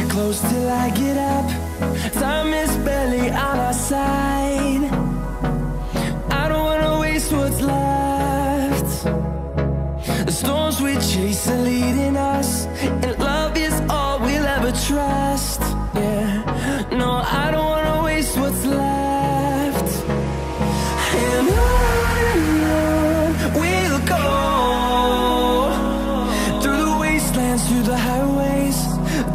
Close till I get up. Time is barely on our side. I don't wanna waste what's left. The storms we chase are leading us, and love is all we'll ever trust. Yeah, no, I don't wanna waste what's left. And on we'll go, through the wastelands, through the highways,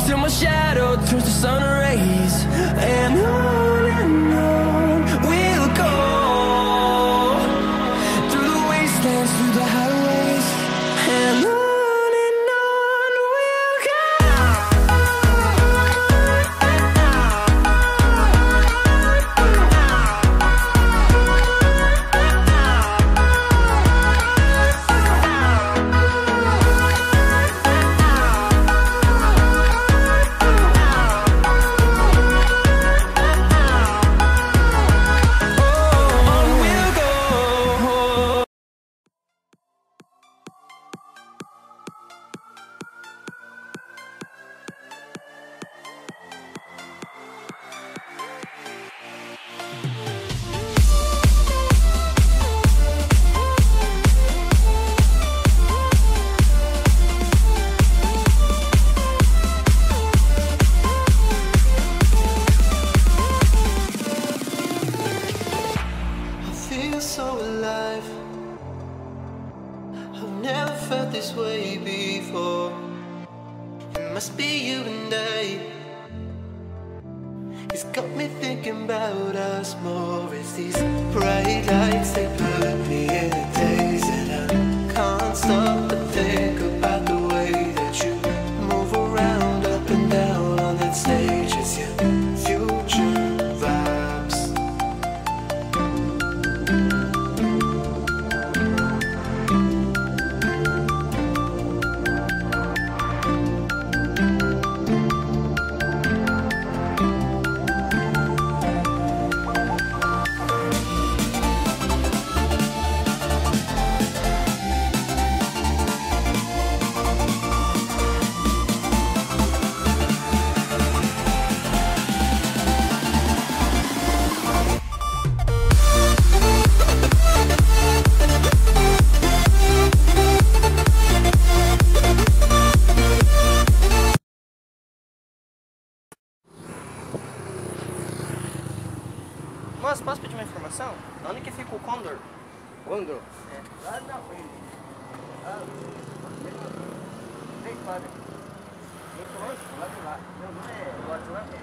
till my shadow turns to sun rays. And on we'll go, through the wastelands, through the highways, and on we'll go. So alive, I've never felt this way before. It must be you and I. It's got me thinking about us more. It's these bright lights that put me in a daze, and I can't stop but think about the way that you move around up and down on that stage. It's your future vibes. Moço, posso pedir uma informação? Onde que fica o Condor? Condor? É. Lá na frente. Bem quadra. Muito longe? Lá de lá. Não, não é. Do lado de lá é.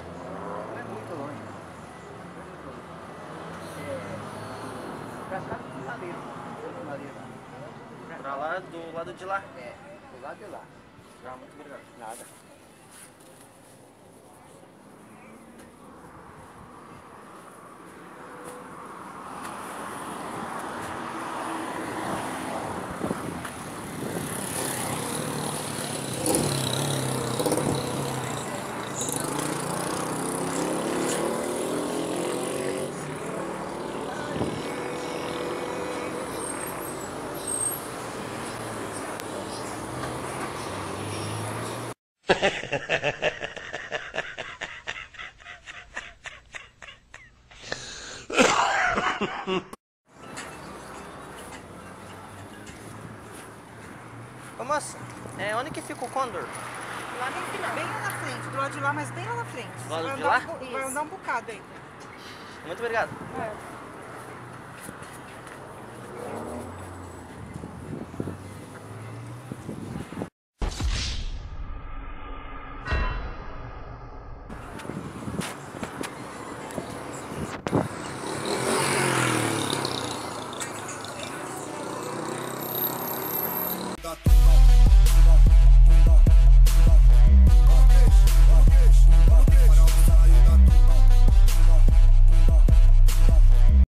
Não é muito longe. Não é muito longe. É. Pra cá do ladeiro. Do ladeiro lá. Pra lá do lado de lá? É. Do lado de lá. Tá, muito obrigado. Nada. Ô moça, onde que fica o Condor? Lá no final, bem lá na frente, do lado de lá, mas bem lá na frente. Do lado de lá? Vai andar um bocado aí. Muito obrigado. É.